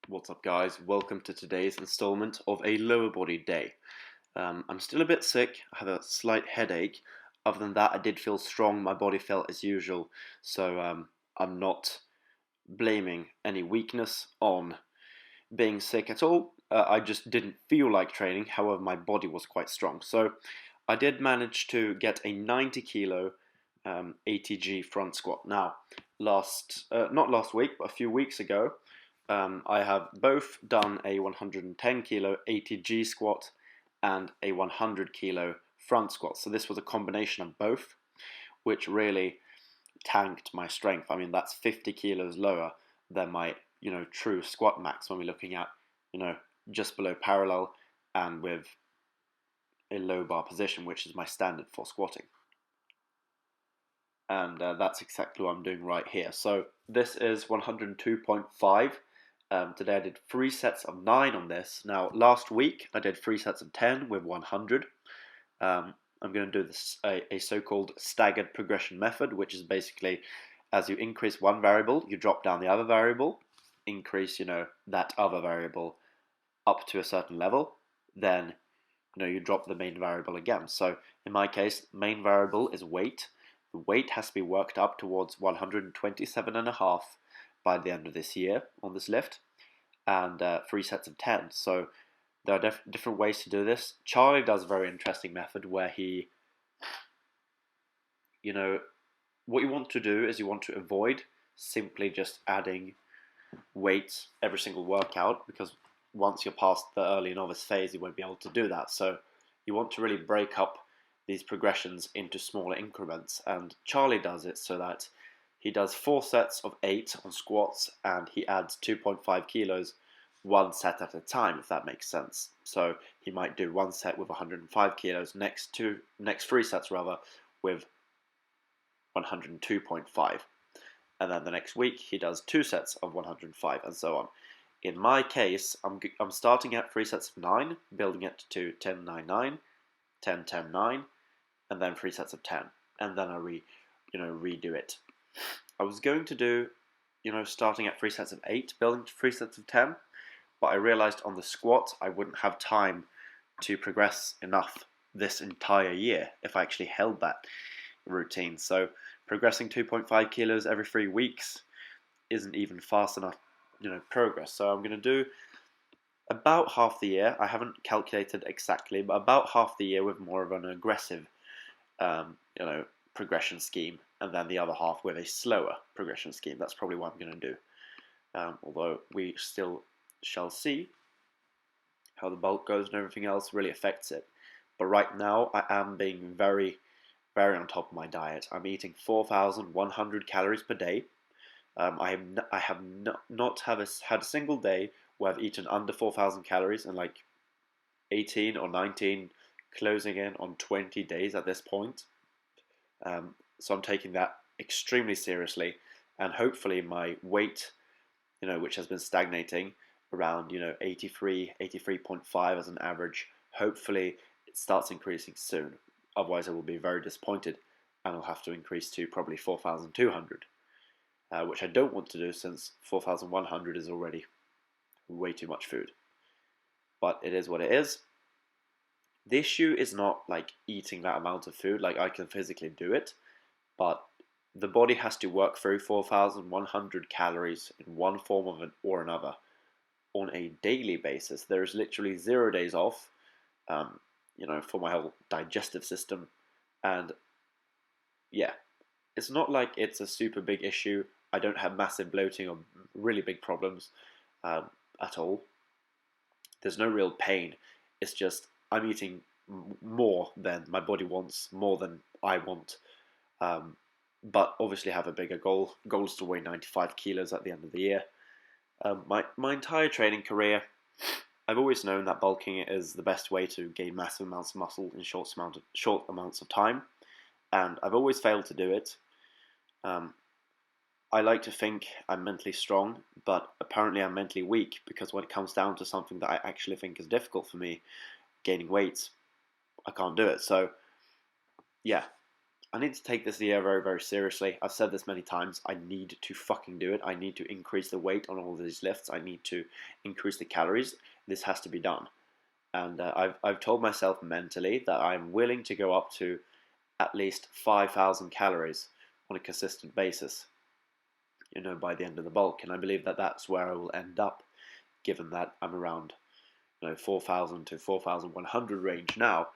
What's up, guys? Welcome to today's installment of a lower body day. I'm still a bit sick, I have a slight headache. Other than that, I did feel strong, my body felt as usual, so I'm not blaming any weakness on being sick at all. I just didn't feel like training, however, my body was quite strong. So I did manage to get a 90 kilo ATG front squat. Now, not last week, but a few weeks ago, I have both done a 110 kilo ATG squat and a 100 kilo front squat. So this was a combination of both, which really tanked my strength. I mean, that's 50 kilos lower than my, true squat max when we're looking at, just below parallel and with a low bar position, which is my standard for squatting. And that's exactly what I'm doing right here. So this is 102.5. Today I did 3 sets of 9 on this. Now, last week I did 3 sets of 10 with 100. I'm going to do this a so-called staggered progression method, which is basically as you increase one variable, you drop down the other variable, increase, that other variable up to a certain level, then, you drop the main variable again. So in my case, main variable is weight. The weight has to be worked up towards 127.5 by the end of this year on this lift, and 3 sets of 10. So there are different ways to do this. Charlie does a very interesting method where he, what you want to do is you want to avoid simply just adding weights every single workout, because once you're past the early novice phase, you won't be able to do that. So you want to really break up these progressions into smaller increments, and Charlie does it so that he does 4 sets of 8 on squats, and he adds 2.5 kilos one set at a time, if that makes sense. So he might do one set with 105 kilos, next 3 sets rather with 102.5, and then the next week he does 2 sets of 105, and so on. In my case, I'm starting at 3 sets of 9, building it to 10, 9, 9, 10, 10, 9, and then 3 sets of 10, and then I redo it. I was going to do, starting at 3 sets of 8, building to 3 sets of 10, but I realized on the squat I wouldn't have time to progress enough this entire year if I actually held that routine. So progressing 2.5 kilos every 3 weeks isn't even fast enough, progress. So I'm going to do about half the year. I haven't calculated exactly, but about half the year with more of an aggressive, progression scheme, and then the other half with a slower progression scheme. That's probably what I'm going to do. Although we still shall see how the bulk goes, and everything else really affects it. But right now, I am being very, very on top of my diet. I'm eating 4,100 calories per day. I have not had a single day where I've eaten under 4,000 calories, and like 18 or 19, closing in on 20 days at this point. So I'm taking that extremely seriously, and hopefully my weight, which has been stagnating around 83, 83.5 as an average, hopefully it starts increasing soon. Otherwise I will be very disappointed, and I'll have to increase to probably 4,200, which I don't want to do, since 4,100 is already way too much food. But it is what it is. The issue is not like eating that amount of food, like I can physically do it, but the body has to work through 4,100 calories in one form or another on a daily basis. There is literally 0 days off, for my whole digestive system. And yeah, it's not like it's a super big issue. I don't have massive bloating or really big problems at all. There's no real pain. It's just I'm eating more than my body wants, more than I want. But obviously have a bigger goal. Goal is to weigh 95 kilos at the end of the year. My entire training career, I've always known that bulking is the best way to gain massive amounts of muscle in short amounts of time, and I've always failed to do it. I like to think I'm mentally strong, but apparently I'm mentally weak, because when it comes down to something that I actually think is difficult for me, gaining weight, I can't do it. So yeah, I need to take this year very, very seriously. I've said this many times. I need to fucking do it. I need to increase the weight on all of these lifts. I need to increase the calories. This has to be done. And I've told myself mentally that I'm willing to go up to at least 5,000 calories on a consistent basis, by the end of the bulk. And I believe that that's where I will end up, given that I'm around, 4,000 to 4,100 range now.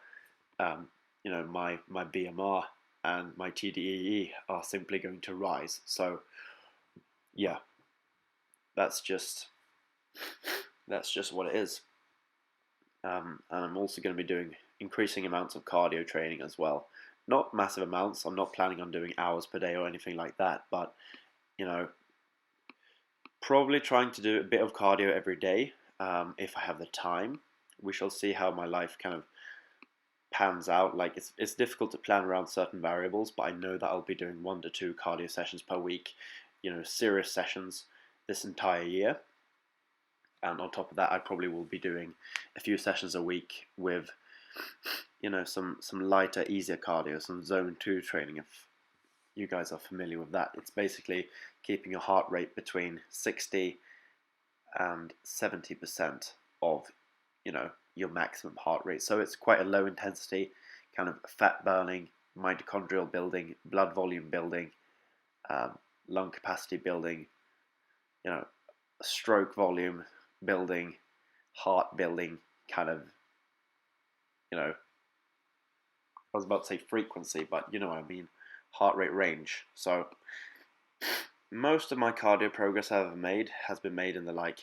My BMR and my TDEE are simply going to rise. So, yeah, that's just what it is. And I'm also going to be doing increasing amounts of cardio training as well. Not massive amounts. I'm not planning on doing hours per day or anything like that, but probably trying to do a bit of cardio every day if I have the time. We shall see how my life kind of pans out. Like it's difficult to plan around certain variables, but I know that I'll be doing 1 to 2 cardio sessions per week, serious sessions this entire year. And on top of that, I probably will be doing a few sessions a week with, some lighter, easier cardio, some zone 2 training. If you guys are familiar with that, it's basically keeping your heart rate between 60 and 70% of, your maximum heart rate. So it's quite a low intensity, kind of fat burning, mitochondrial building, blood volume building, lung capacity building, stroke volume building, heart building kind of, I was about to say frequency, but you know what I mean, heart rate range. So most of my cardio progress I've ever made has been made in the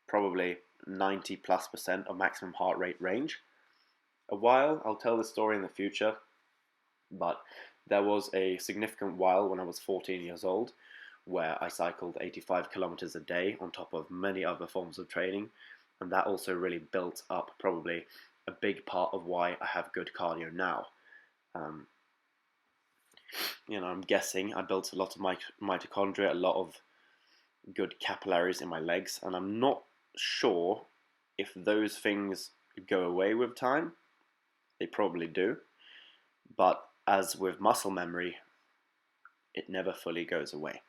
probably 90+% of maximum heart rate range. I'll tell this story in the future, but there was a significant while when I was 14 years old where I cycled 85 kilometers a day on top of many other forms of training, and that also really built up probably a big part of why I have good cardio now. I'm guessing I built a lot of mitochondria, a lot of good capillaries in my legs, and I'm not sure if those things go away with time. They probably do, but as with muscle memory, it never fully goes away.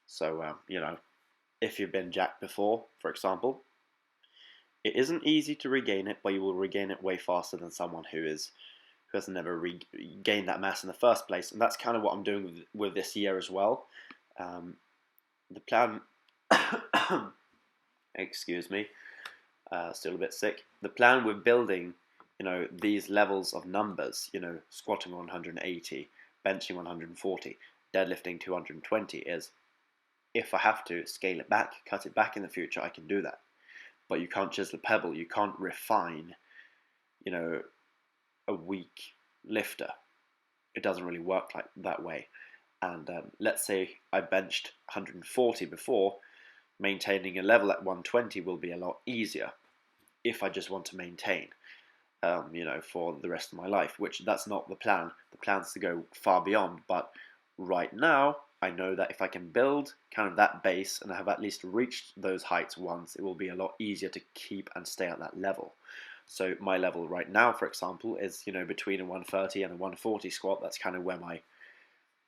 So, if you've been jacked before, for example, it isn't easy to regain it, but you will regain it way faster than someone who has never regained that mass in the first place. And that's kind of what I'm doing with this year as well. The plan, excuse me, still a bit sick. The plan with building, these levels of numbers, squatting 180, benching 140, deadlifting 220 is, if I have to scale it back, cut it back in the future, I can do that. But you can't chisel a pebble. You can't refine, a weak lifter. It doesn't really work like that way. And let's say I benched 140 before, maintaining a level at 120 will be a lot easier if I just want to maintain, for the rest of my life, which that's not the plan. The plan's to go far beyond, but right now, I know that if I can build kind of that base and have at least reached those heights once, it will be a lot easier to keep and stay at that level. So my level right now, for example, is, between a 130 and a 140 squat. That's kind of where my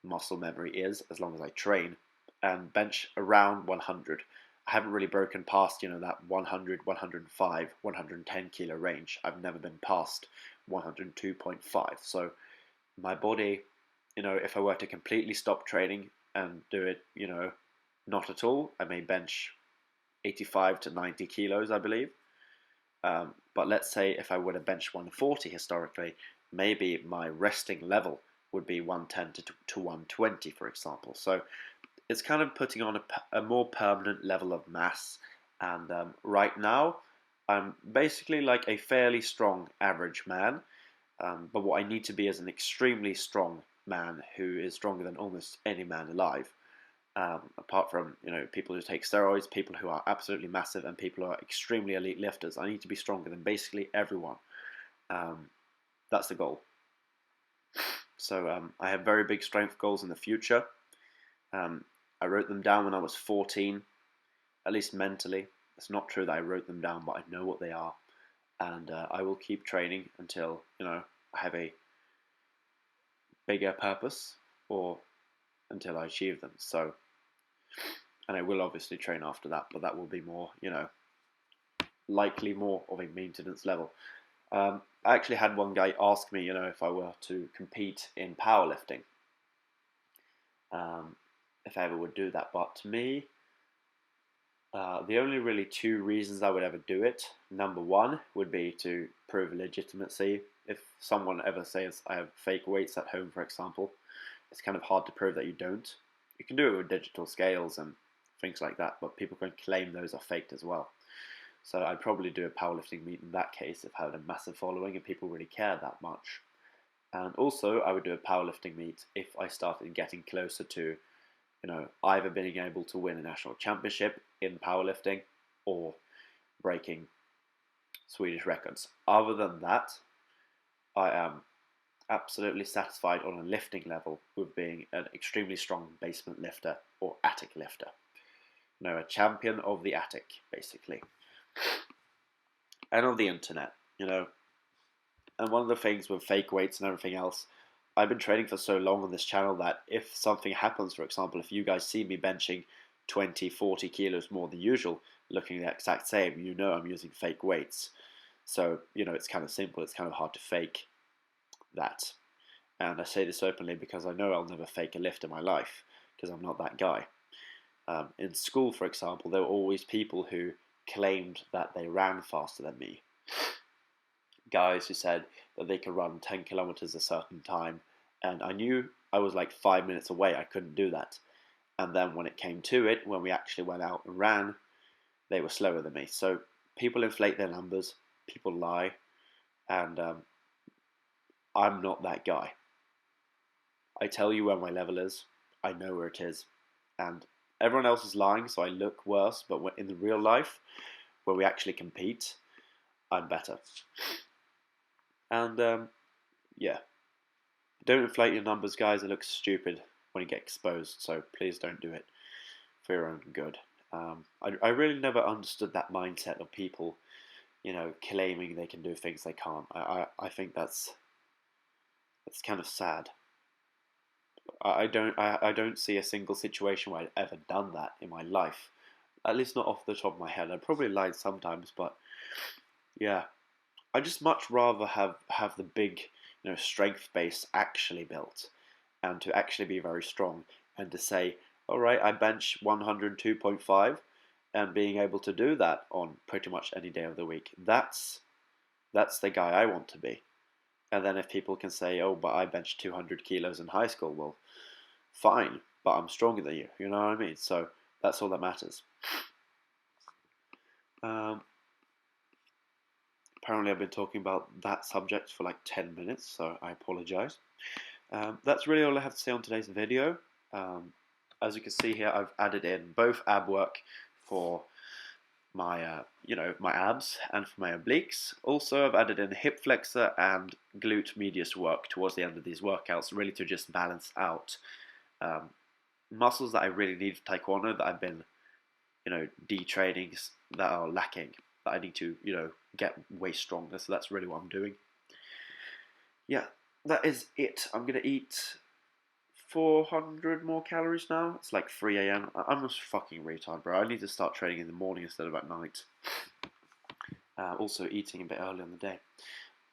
muscle memory is, as long as I train, and bench around 100. I haven't really broken past, that 100, 105, 110 kilo range. I've never been past 102.5. So my body, if I were to completely stop training and do it, not at all, I may bench 85 to 90 kilos, I believe. But let's say if I were to bench 140 historically, maybe my resting level would be 110 to 120, for example. So it's kind of putting on a more permanent level of mass. And right now, I'm basically like a fairly strong average man. But what I need to be is an extremely strong man who is stronger than almost any man alive. Apart from people who take steroids, people who are absolutely massive, and people who are extremely elite lifters. I need to be stronger than basically everyone. That's the goal. So I have very big strength goals in the future. I wrote them down when I was 14, at least mentally. It's not true that I wrote them down, but I know what they are, and I will keep training until I have a bigger purpose or until I achieve them. So, and I will obviously train after that, but that will be more, likely more of a maintenance level. I actually had one guy ask me, if I were to compete in powerlifting, if I ever would do that. But to me, the only really two reasons I would ever do it, number one, would be to prove legitimacy. If someone ever says I have fake weights at home, for example, it's kind of hard to prove that you don't. You can do it with digital scales and things like that, but people can claim those are faked as well. So I'd probably do a powerlifting meet in that case if I had a massive following and people really care that much. And also, I would do a powerlifting meet if I started getting closer to, either being able to win a national championship in powerlifting or breaking Swedish records. Other than that, I am absolutely satisfied on a lifting level with being an extremely strong basement lifter or attic lifter. A champion of the attic, basically. And of the internet, And one of the things with fake weights and everything else, I've been training for so long on this channel that if something happens, for example, if you guys see me benching 20, 40 kilos more than usual, looking the exact same, I'm using fake weights. So, it's kind of simple. It's kind of hard to fake that. And I say this openly because I know I'll never fake a lift in my life because I'm not that guy. In school, for example, there were always people who claimed that they ran faster than me. Guys who said that they could run 10 kilometers a certain time, and I knew I was like 5 minutes away. I couldn't do that. And then when it came to it, when we actually went out and ran, they were slower than me. So people inflate their numbers, people lie, and I'm not that guy. I tell you where my level is, I know where it is, and everyone else is lying, so I look worse, but in the real life, where we actually compete, I'm better. And yeah, don't inflate your numbers, guys. It looks stupid when you get exposed, so please don't do it for your own good. I really never understood that mindset of people, claiming they can do things they can't. I think that's kind of sad. I don't see a single situation where I've ever done that in my life. At least not off the top of my head. I probably lied sometimes, but yeah. I just much rather have the big, strength base actually built, and to actually be very strong, and to say, all right, I bench 102.5, and being able to do that on pretty much any day of the week. That's the guy I want to be. And then if people can say, oh, but I benched 200 kilos in high school, well, fine, but I'm stronger than you. You know what I mean? So that's all that matters. Apparently I've been talking about that subject for like 10 minutes, so I apologize. That's really all I have to say on today's video. As you can see here, I've added in both ab work for my, my abs and for my obliques. Also, I've added in hip flexor and glute medius work towards the end of these workouts, really to just balance out muscles that I really need for taekwondo that I've been, detraining that are lacking, that I need to, get way stronger. So that's really what I'm doing. Yeah, that is it. I'm going to eat 400 more calories now. It's like 3 a.m. I'm a fucking retard, bro. I need to start training in the morning instead of at night. Also eating a bit early on the day.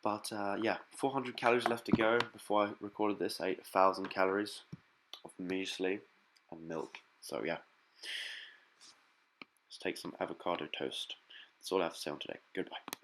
But yeah, 400 calories left to go. Before I recorded this, I ate 1,000 calories of muesli and milk. So yeah, let's take some avocado toast. That's all I have to say on today. Goodbye.